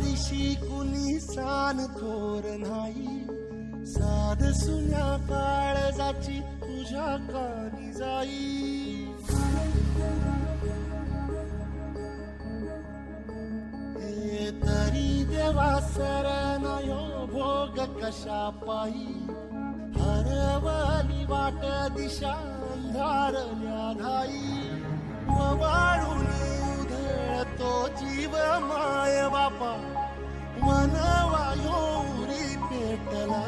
दिशी कुणी सान थोर नाही, साध सुन्या काळजाची तुझ्या कानी जाई. हे तरी देवा सरनायो भोग कशा पायी, हरवली वाट दिशा अंधारल्या धाई. वाळून उधळतो जीव माय बापा, मनवायो उरी पेटला.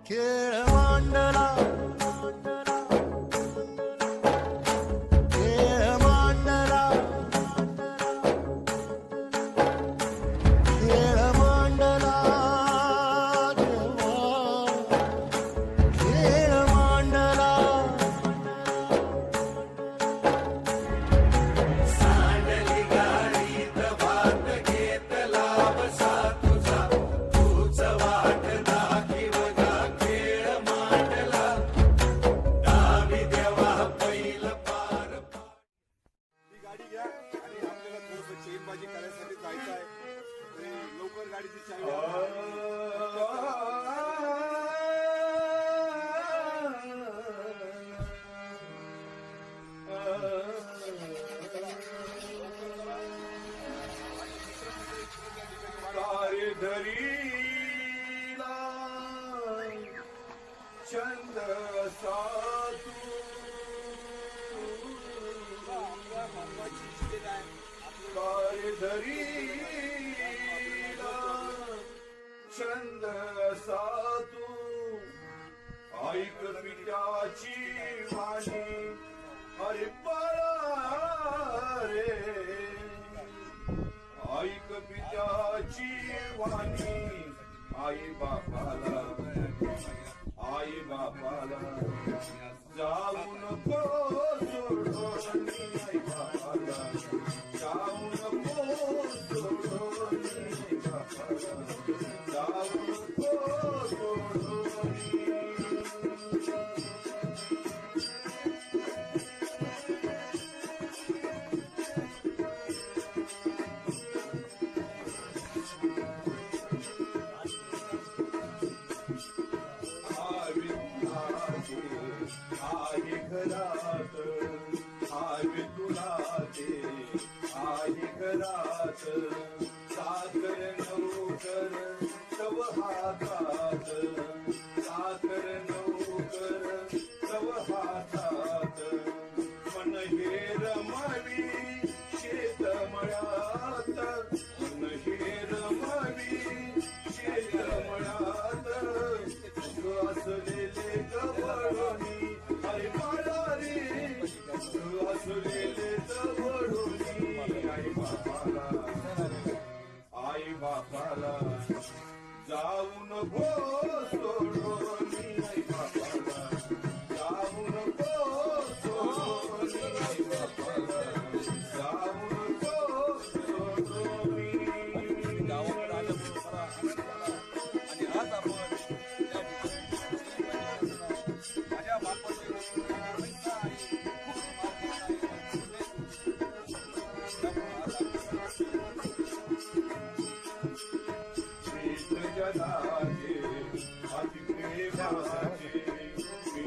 खेळ मांडला खेळ मांडला खेळ मांडला देवा, खेळ मांडला. सांडली गाडीत भात घेतला बसा तुझा, तूच वाट दाखीव गा खेळ मांडला. डावी देवा पैल पार ही गाडी घ्या आणि आपल्याला थोडंसं चेनबाजी करायसाठी जायचं आहे. तरी लवकर गाडीची चावी आणा. धरीला छंद सातू, धरीला छंद सातू. ऐक पित्याची वाणी अरे बाळा रे, ऐक पित्याची वाणी आई बापाला, आई बापाला जाऊ नको सोडून. आई बापाला जाऊ नको सोडून. आई बापाला जाऊ नको सोडून. आई घरात आई तुला दे, आई घरात साखर नौकर तव हातात, साखर नौकर तव हातात. मन हे रमावी शेत मळ्यात, मन हे रमावी शेत मळ्यात. असलेले गवळणी आई बाळा रे, असलेले गवळणी आई बापाला, आई बापाला जाऊ नको सोडून. आई बापाला जाऊ नको सोडून. आई बापाला जाऊ नको सोडून. गावाकडे आलं आणि आज आपण माझ्या बापाचं जनाचे अति प्रेमाचे, मी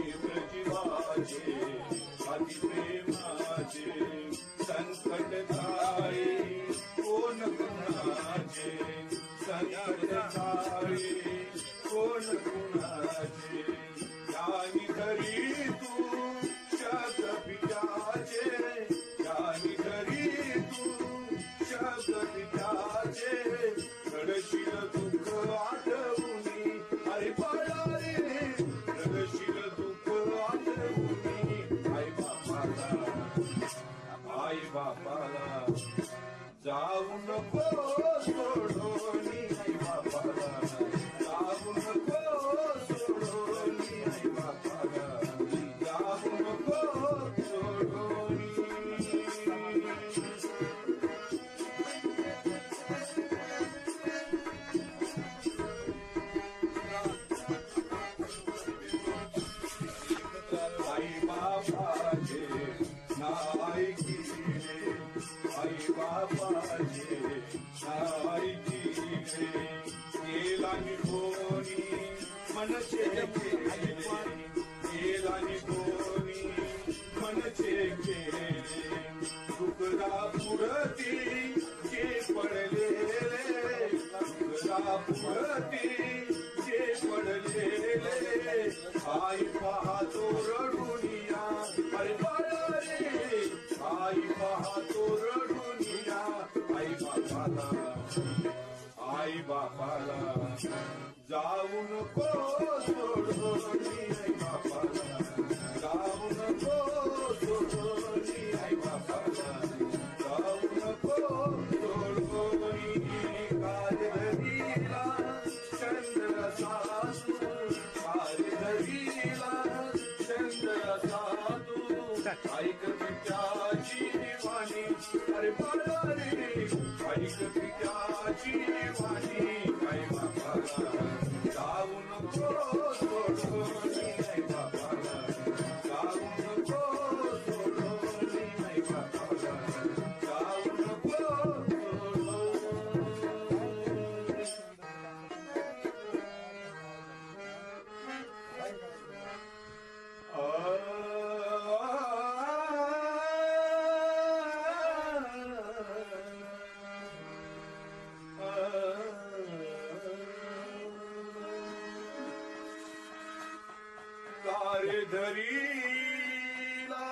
धरीला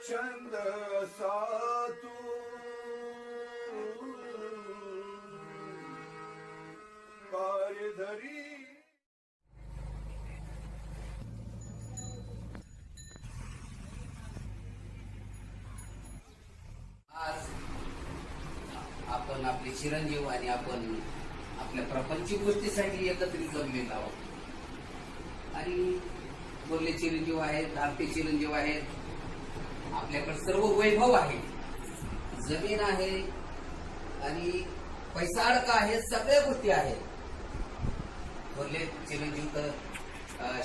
छंद सातू कार्य धरी आज आपण आपले चिरंजीव आणि आपण आपल्या प्रपंच गोष्टीसाठी एकत्रित जमलेलो आहोत आणि बोलले चिरंजीव आहेत, धाकटे चिरंजीव आहेत, आपल्याकडे सर्व वैभव आहे, जमीन आहे आणि पैसा अडका आहे, सगळ्या गोष्टी आहेत. बोलले चिरंजीव तर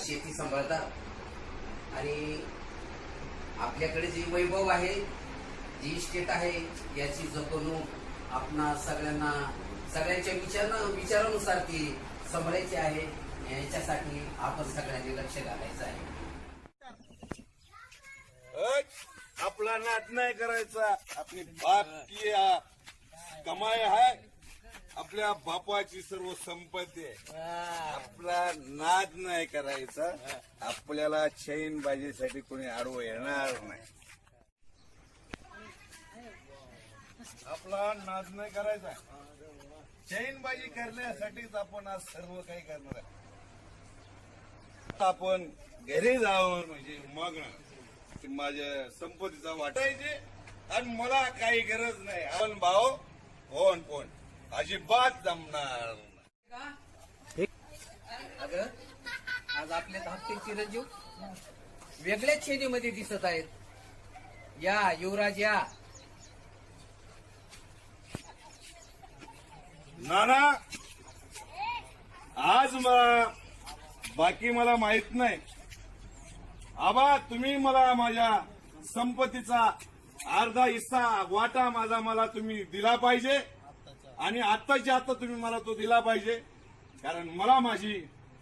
शेती सांभाळतात आणि आपल्याकडे जे वैभव आहे, जी इस्टेट आहे, याची जपणूक आपणा सगळ्यांच्या विचारानुसार ती सांभाळायची आहे. याच्यासाठी आपण सगळ्यांनी लक्ष घालायचं आहे. आपला नाद नाही करायचा. आपली बाप की कमाई आहे, आपल्या बापाची सर्व संपत्ती आहे. आपला नाद नाही करायचा. आपल्याला चैनबाजीसाठी कोणी आडवं येणार नाही. आपला नाद नाही करायचा. चैनबाजी करण्यासाठीच आपण आज सर्व काही करणार आहे. आपण घरी जाऊन म्हणजे मग माझ्या संपत्तीचा वाटायचे आणि मला काही गरज नाही. आपण भाऊ कोण अजिबात जमणार नाही. अगं आज आपले धाकटे चिरंजीव वेगळ्याच श्रेणीमध्ये दिसत आहेत. या युवराज या. नाना आज बाकी मला माहित नाही. आबा तुम्ही मला माझ्या संपत्तीचा अर्धा हिस्सा वाटा मला तुम्ही दिला पाहिजे आणि आत्ताच्या आता तुम्ही मला तो दिला पाहिजे. कारण मला माझी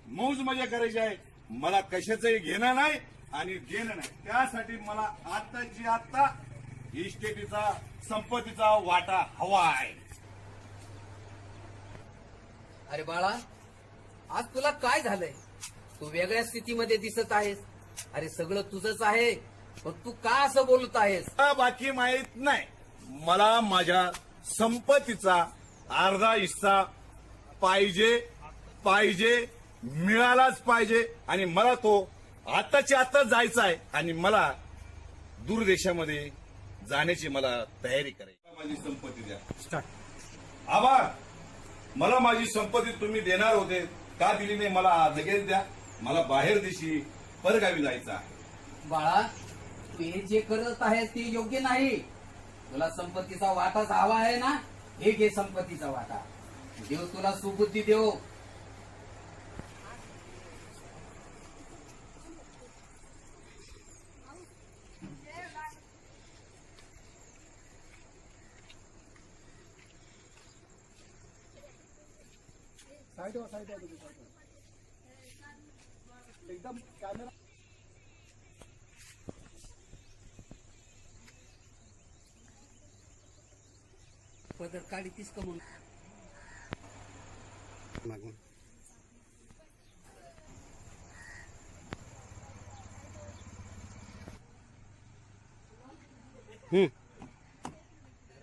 मौज मजा करायची आहे. मला कशाचंही घेणं नाही आणि देणं नाही. त्यासाठी मला आत्ताची आत्ता इस्टेटीचा संपत्तीचा वाटा हवा आहे. अरे बाळा, आज तुला काय झालंय? तू वेगळ्या स्थितीमध्ये दिसत आहेस. अरे सगळं तुझंच आहे, पण तू का असं बोलत आहेस? बाकी माहित नाही. मला माझ्या संपत्तीचा अर्धा हिस्सा पाहिजे मिळालाच पाहिजे आणि मला तो आताच्या आता जायचा आहे आणि मला दूरदेशामध्ये जाण्याची मला तयारी करायची. माझी संपत्ती द्या. आबा मला माझी संपत्ती तुम्ही देणार होते, का दिली नाही? मला लगेच द्या. मला बाहेर देशी परगावी जायचं आहे. बाळा, तू हे जे करत आहेस ते योग्य नाही. तुला संपत्तीचा वाटाच हवा आहे ना? हे घे संपत्तीचा वाटा. देव तुला सुबुद्धी देव. एकदम कॅमेरा पदर काढी तीस कमून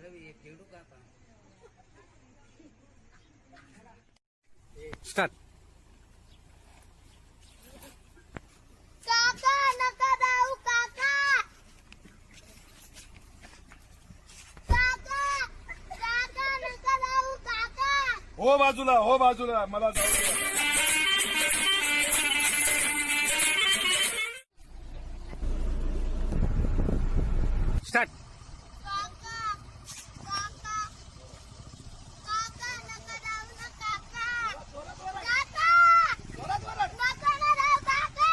रवी एक खेळू का आता? स्टार्ट. काका नका जाऊ काका. काका नका जाऊ काका. हो बाजूला मला जाऊ द्या. स्टार्ट. काका नका जाऊ ना काका. काका नका ना जाऊ काका.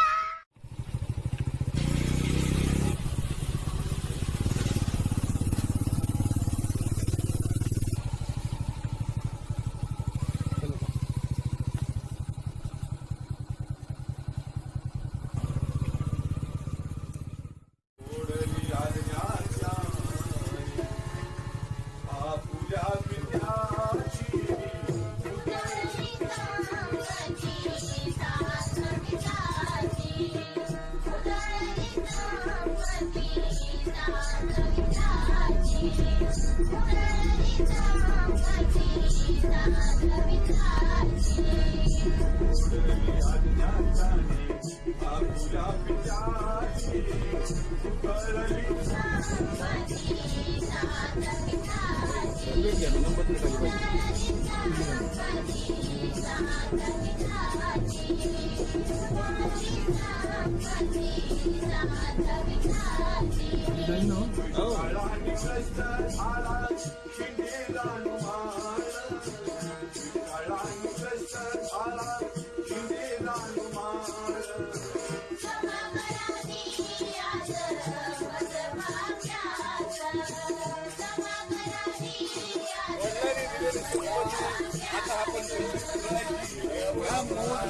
आता आपण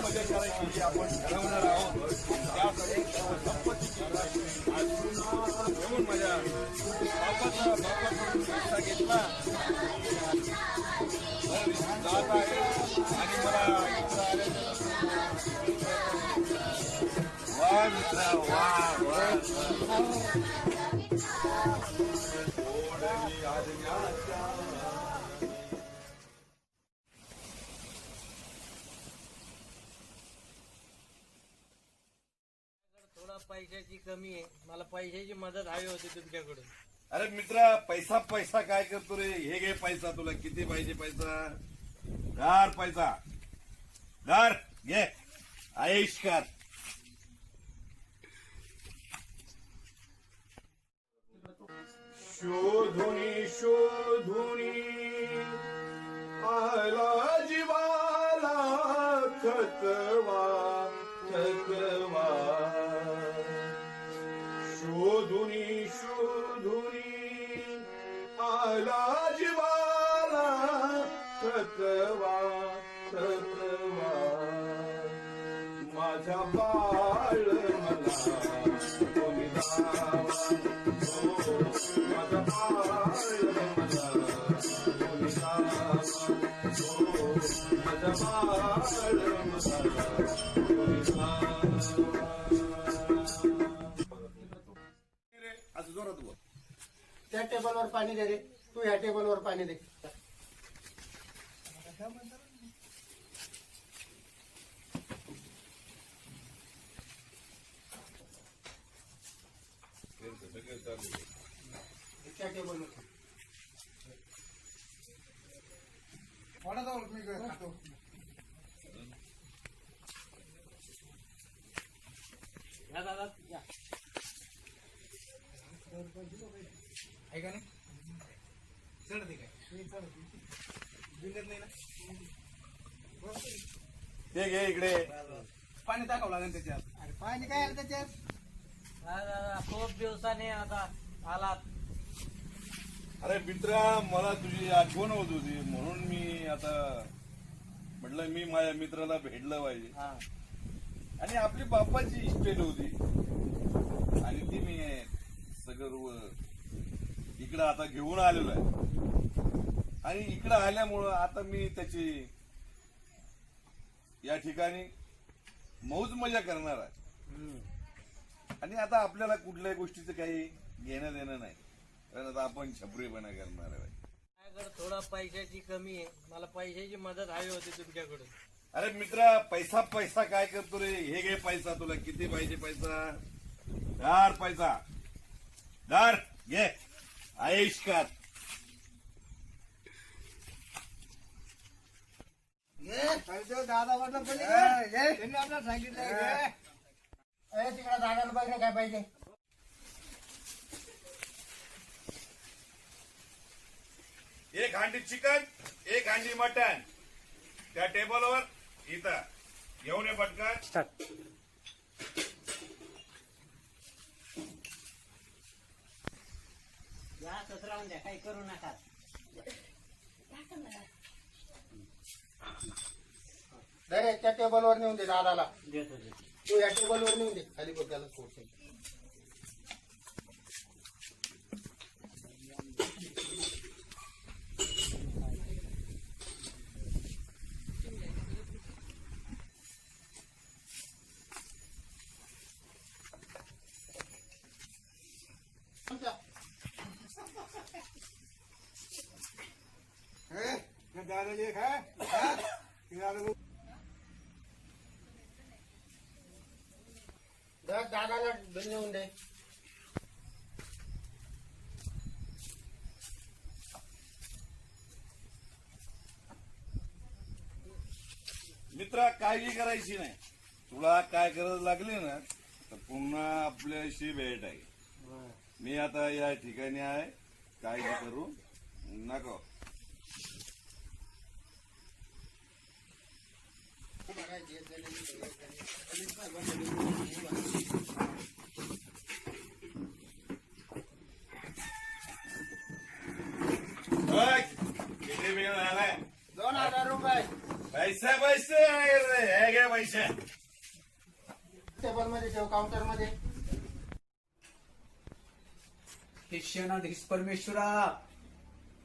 मजा करायची आपण ठरवणार आहोत त्यासाठी संपत्तीची घेऊन माझ्या बापाचा पैसा घेतला जात आहे आणि मला वा मित्रा वा थोडा पैशाची कमी आहे, मला पैशाची मदत हवी होती तुमच्याकडून. अरे मित्रा पैसा पैसा काय करतो रे हे घे पैसा तुला किती पाहिजे पैसा दार पैसा दार घे आयुष्कार शोधुनी शोधुनी आला जीवाला थकवा थकवा शोधुनी शोधुनी आला जीवाला थकवा थकवा माझा बाळ मला कोणी दावा माझा बाळ मला कोणी दावा माझा बाळ मला कोणी दावा असं जोरात बोल त्या टेबलवर पाणी दे रे, तू ह्या टेबलवर पाणी दे. त्या टेबलवर वडाचा मी खातो. या दादा या. ऐका ना चढते काय नाही ना ते घे इकडे पाणी टाकावं लागेल त्याच्यात. अरे पाणी काय आलं त्याच्यात? हा दादा, खूप दिवसाने आता आलात. अरे मित्रा मला तुझी आठवण होत होती म्हणून मी आता म्हटलं मी माझ्या मित्राला भेटलं पाहिजे हा. आणि आपली बापाची इस्टेट होती आणि ती मी सगळं इकडं आता घेऊन आलेलो आहे आणि इकडं आल्यामुळं आता मी त्याची या ठिकाणी मौज मजा करणार आहे आणि आता आपल्याला कुठल्याही गोष्टीचं काही घेणं देणं नाही कारण आता आपण छपरीपणा करणार आहे. माझ्याकडे थोडा पैशाची कमी आहे, मला पैशाची मदत हवी होती तुमच्याकडून. अरे मित्रा पैसा पैसा काय करतो रे हे घे पैसा तुला किती पाहिजे पैसा दार पैसा दार घे आयुष्कार दादा म्हटलं त्यांनी आपल्याला सांगितलं तिकडे दादाला पाहिजे काय पाहिजे. एक हांडी चिकन एक हांडी मटन त्या टेबलवर इथं घेऊन ये पटकन. या सतराहून द्या, काही करू नका. अरे त्या टेबलवर नेऊन दे दादाला. देतो देतो. तू या टेबलवर नेऊन दे खाली बघ त्याला थोडं. दादाला नेऊन दे. काळजी करायची नाही. तुला काय गरज लागली ना तर पुन्हा आपल्याशी भेट आहे. मी आता या ठिकाणी आहे, काळजी करू नको. बघ, किती वेळ झालाय. 2000 रुपये पैसे पैसे हे घे पैसे. टेबल मध्ये ठेव, काउंटर मध्ये. हे शेणाधीश परमेश्वरा,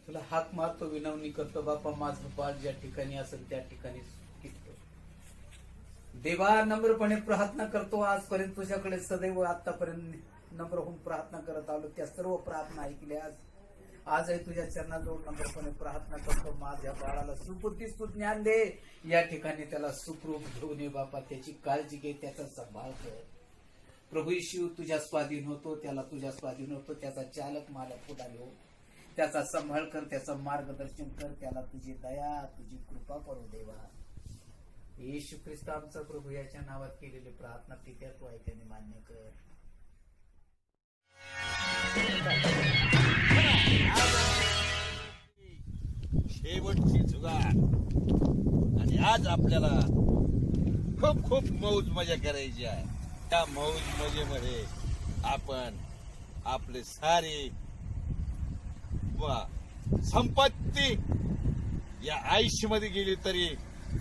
तुला हाक मारतो, विनवणी करतो बापा, माझं बाळ ज्या ठिकाणी असेल त्या ठिकाणी टिकतो. देवा, नम्रपणे प्रार्थना करतो. आजपर्यंत तुझ्याकडे सदैव आतापर्यंत नम्र होऊन प्रार्थना करत आलो, त्या सर्व प्रार्थना ऐकल्यास आजही तुझ्या चरणाजवळ नम्रपणे प्रार्थना करतो. माझ्या बाळाला सुपूर्तीस तू ज्ञान दे. या ठिकाणी त्याला सुखरूप घेऊन ये बापा, त्याची काळजी घे, त्याचा सांभाळ कर. प्रभू येशू तुझ्या स्वाधीन होतो, त्याला तुझ्या स्वाधीन होतो. त्याचा चालक मालक पुढारी हो, त्याचा सांभाळ कर, त्याचं मार्गदर्शन कर. त्याला तुझी दया, तुझी कृपा करू देवा. येशू ख्रिस्त आमचा प्रभू याच्या नावात केलेली प्रार्थना पित्या तू ऐकाने मान्य कर. शेवटची जुगार. आणि आज आपल्याला खूप खूप मौज मजा करायची आहे. त्या मौज मजेमध्ये आपण आपले सारी संपत्ती या आयुष्यामध्ये गेली तरी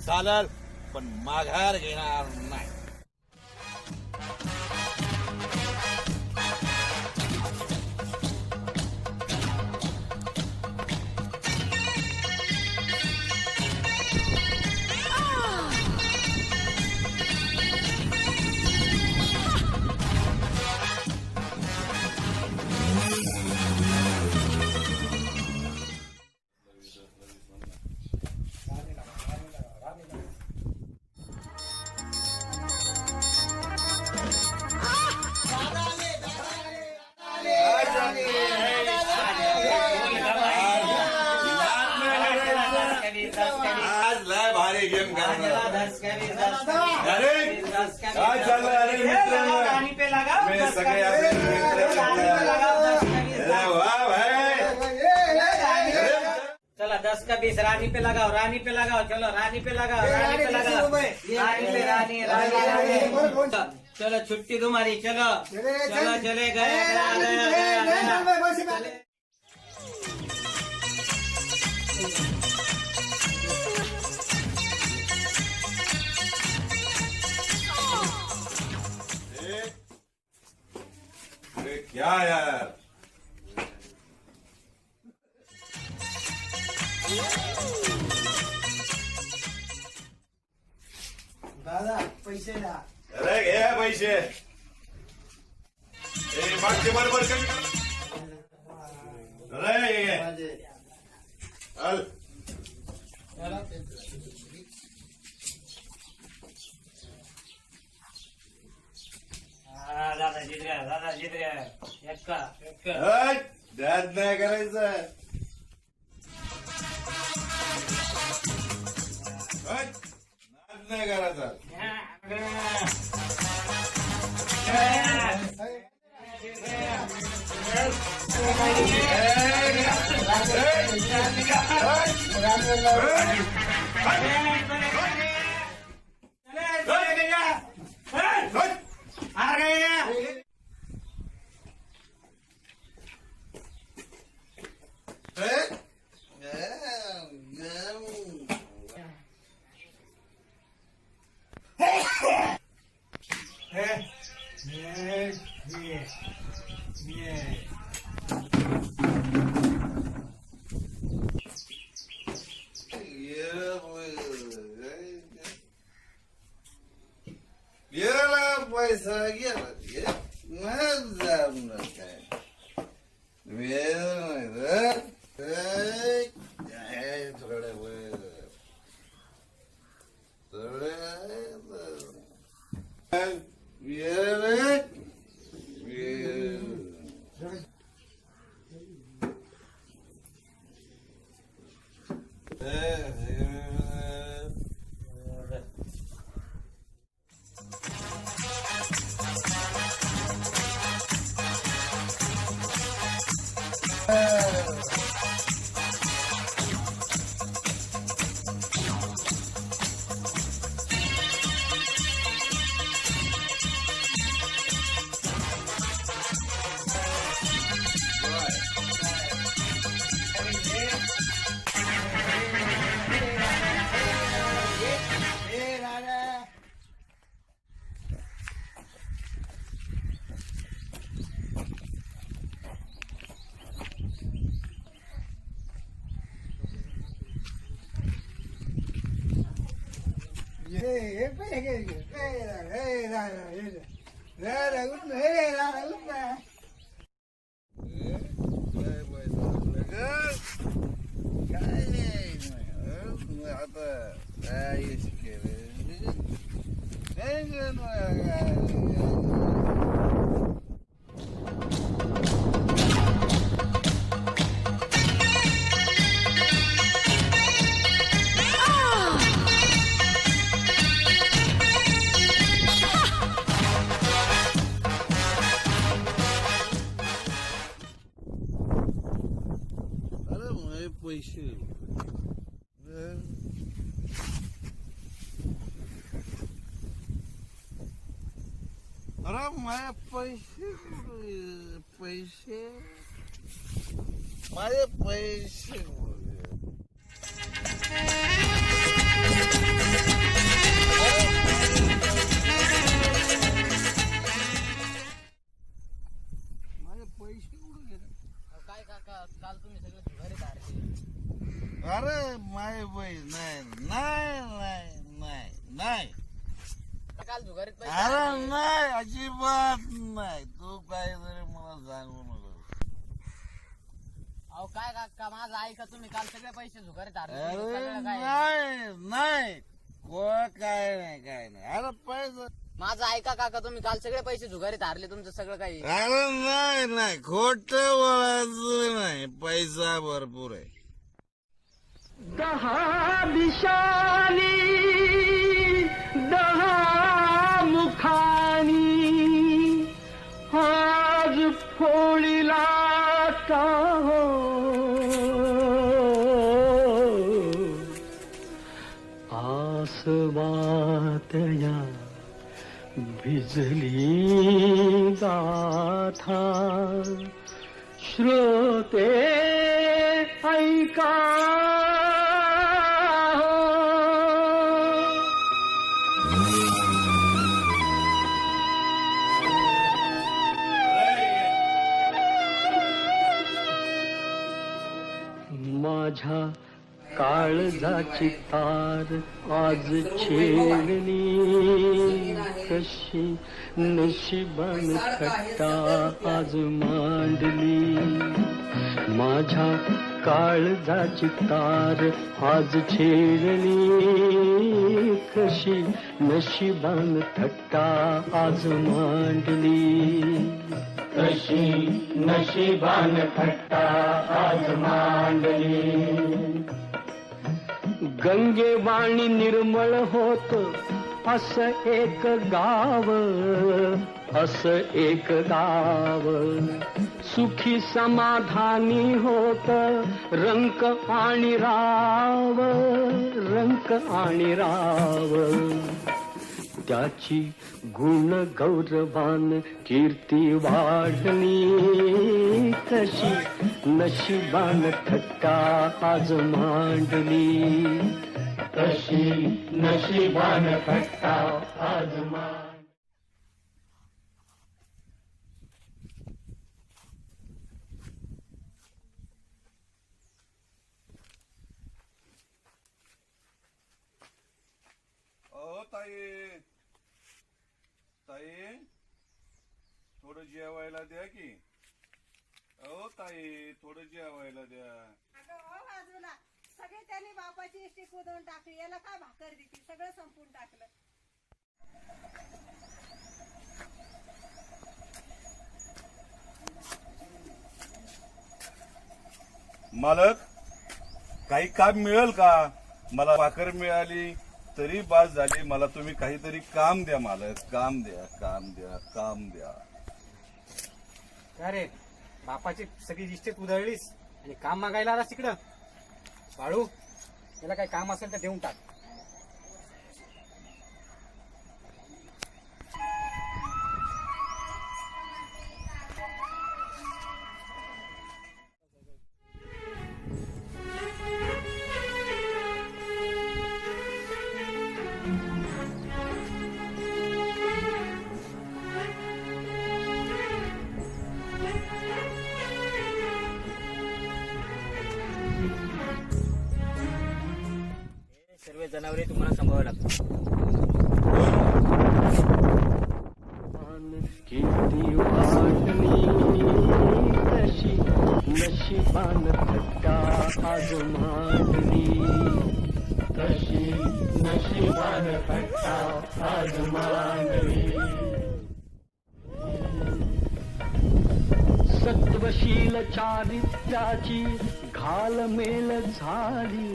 चालेल, पण माघार घेणार नाही. आज लय भारी गेम करणार. अरे काय चाललंय? अरे मित्रांनो, मी सगळे आपले मित्र. वाह भाई, चला 10 का 20 रानी पे लगाओ, रानी पे लगाओ, चलो रानी पे लगाओ, रानी पे लगाओ, रानी पे, रानी रानी रानी. चलो छुट्टी तुम्हारी, चलो चलो, चले गए गए. अरे क्या यार, दादा पैसे द्या. अरे घे पैसे. मागचे बरोबर कमी कर. अरे हे घे. माझे चल. दादा जीत गया, दादा जीत गया. एक्का एक्का. हट, ध्यान नाही करायचं. हट, नाद नाही करायचा. गेला पैसा गेला. जमणार काय वेळ नाही थोड्या वेळ हे पैसे घे, घे. हे दादा, हे दादा. दादा, उठ ना. हे दादा, उठ ना. अरे माझे पैसे अरे माझे पैसे पैसे माझे पैसे माझे पैसे कुठे गेले काय काका काल तुम्ही सगळे घरी धारले. अरे माय बाई नाही नाही नाही नाही नाही काल जुगारीत पैसे अरे धारले. नाही अजिबात नाही तू काहीतरी मला सांगू नको अहो काय काका माझं ऐका तुम्ही काल सगळे पैसे जुगारीत धारले. अरे सगळं काय नाही नाही काय नाही काय नाही अरे पैसा माझं ऐका काका तुम्ही काल सगळे पैसे जुगारीत हारले तुमचं सगळं काही. अरे नाही नाही खोट बोलायचं नाही पैसा भरपूर आहे 10 दिशानी 10 मुखानी आज फोळीला का हो आसवातया भिजली गाथा श्रोते ऐका माझ्या काळजाची तार आज छेडली कशी नशिबान खट्टा आज मांडली माझ्या काळजाची तार आज छेडली कशी नशिबान थट्टा आज मांडली कशी नशिबान थट्टा आज मांडली गंगेवाणी निर्मळ होत असं एक गाव सुखी समाधानी होत रंक आणि राव त्याची गुण गौरवान कीर्ती वाढली कशी नशिबान थट्टा आज मांडली कशी नशिबान थट्टा आज मांडली ओ ताई ताई थोडं जेवायला द्या की ओ ताई थोडं जेवायला द्या अगं हो बाजूला सगळे त्यांनी बापाची इष्टी कुदवून टाकली याला काय भाकर देते सगळं संपून टाकलं मालक काही काम मिळेल का मला भाकर मिळाली तरी बास झाली मला तुम्ही काहीतरी काम द्या मालक काम द्या काम द्या काम द्या अरे बापाची सगळी इष्टेत उधळलीस आणि काम मागायला आलास तिकडं बाळू याला काही काम असेल तर देऊन टाक तुम्हाला सांभाळावं लागतं. किती वाटली कशी नशिबान थट्टा आज मांडली कशी नशिबान थट्टा आज मांडली सत्वशील चारित्र्याची घालमेल झाली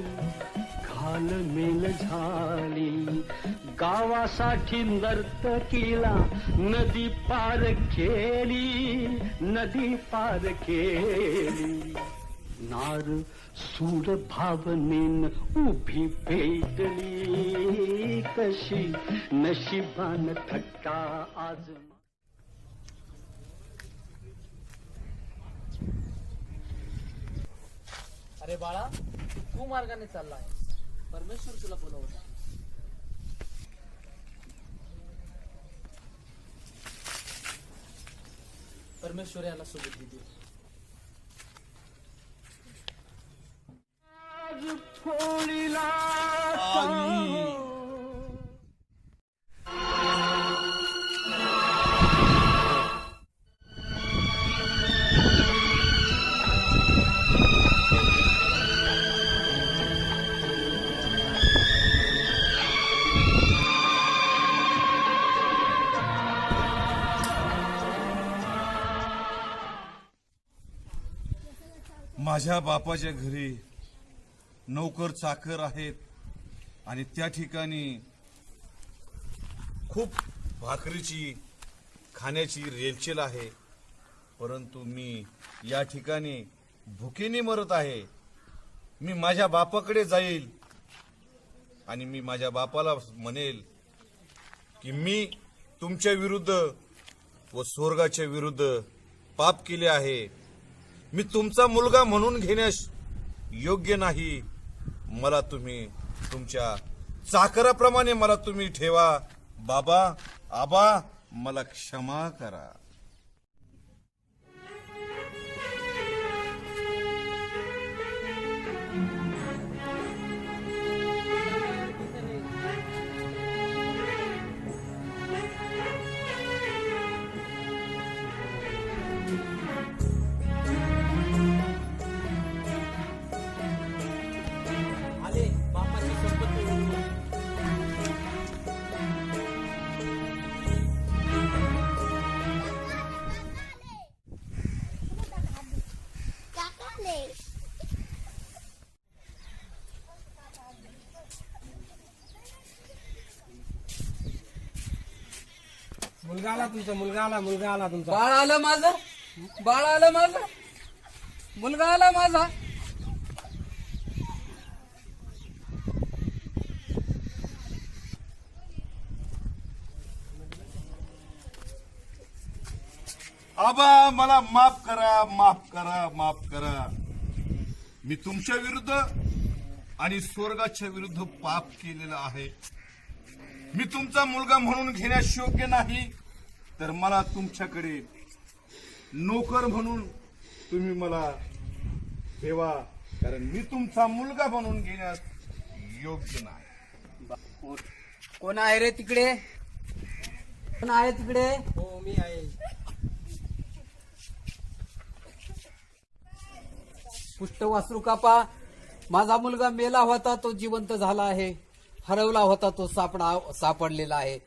गावासाठी नर्तकीला नदी पार केली नार सूर भावनेन उभी पेटली कशी नशिबान थट्टा आज अरे बाळा तू मार्गाने चाललाय परमेश्वर तुला बोलवता. परमेश्वर याला सोबत दिली. पोळीला माझ्या बापाच्या घरी नोकर चाकर आहेत आणि त्या ठिकाणी खूप भाकरीची खाण्याची रेलचेल आहे, परंतु मी या ठिकाणी भुकेने मरत आहे. मी माझ्या बापाकडे जाईल आणि मी माझ्या बापाला म्हणेल की मी तुमच्या विरुद्ध व स्वर्गाच्या विरुद्ध पाप केले आहे. मी तुमचा मुलगा म्हणून घेण्यास योग्य नाही. मला तुम्ही तुमच्या चाकराप्रमाणे मला तुम्ही ठेवा. बाबा आबा मला क्षमा करा. आले बापाची संपत्ती काकाले मुलगा आला तुमचा, मुलगा आला तुमचा. बाळ आलं माझं, बाळ आलं माझं, मुलगा आला माझा. आबा मला माफ करा, माफ करा, माफ करा. मी तुमच्या विरुद्ध आणि स्वर्गाच्या विरुद्ध पाप केलेलं आहे. मी तुमचा मुलगा म्हणून घेण्यास योग्य नाही, तर मला तुमच्याकडे नोकर म्हणून तुम्ही मला ठेवा, कारण मी तुमचा मुलगा म्हणून घेण्यास योग्य नाही. कोण आहे रे तिकडे? कोण आहे तिकडे? हो मी आहे. पुष्ट वासरू कापा. माझा मुलगा मेला होता तो जिवंत झाला आहे, हरवला होता तो सापडलेला आहे.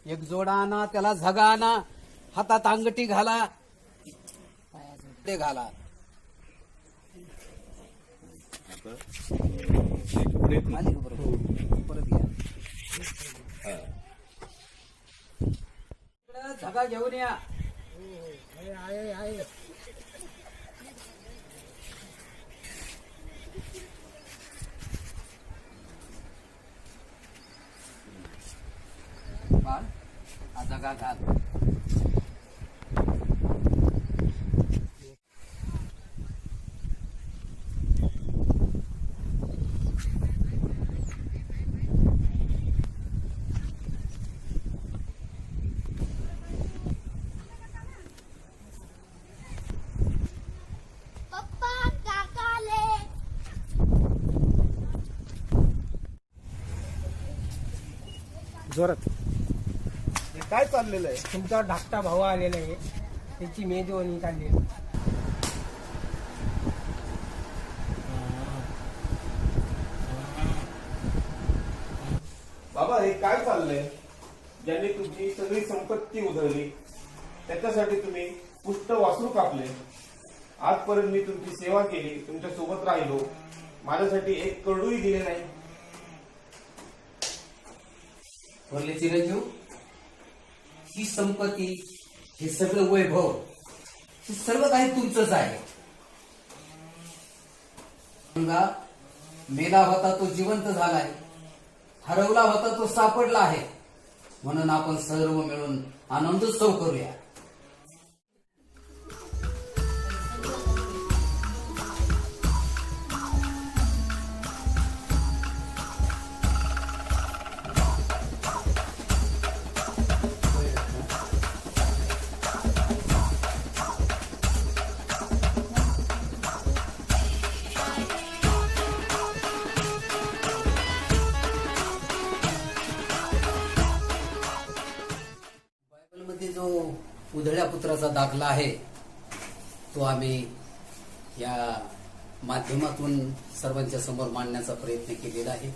एक जोडा आणा, त्याला झगा आणा, हातात अंगठी घाला, ते घाला. आली का बरोबर? परत घ्या. इकडं झगा घेऊन या. आहे. बाळ, हा झगा घाल. पप्पा काकाले जोरात. हे काय चाललेलं आहे? तुमचा धाकटा भाऊ आलेला आहे, त्याची मेजवानी काढली. बाबा हे काय चाललंय? ज्यांनी तुमची सगळी संपत्ती उधळली त्याच्यासाठी तुम्ही पुष्ट वासरू कापले. आजपर्यंत मी तुमची सेवा केली, तुमच्या सोबत राहिलो, माझ्यासाठी एक करडूही दिले नाही. वरले चिरंजीव, ही संपत्ती, हे सगळं वैभव, हे सर्व काही तुमचंच आहे. गंगा मेला होता तो जिवंत झालाय, हरवला होता तो सापडला आहे. म्हणून आपण सर्व मिळून आनंदोत्सव करूया. बायबलमध्ये जो उधळ्या पुत्राचा दाखला आहे तो आम्ही या माध्यमातून सर्वांच्या समोर मांडण्याचा प्रयत्न केलेला आहे.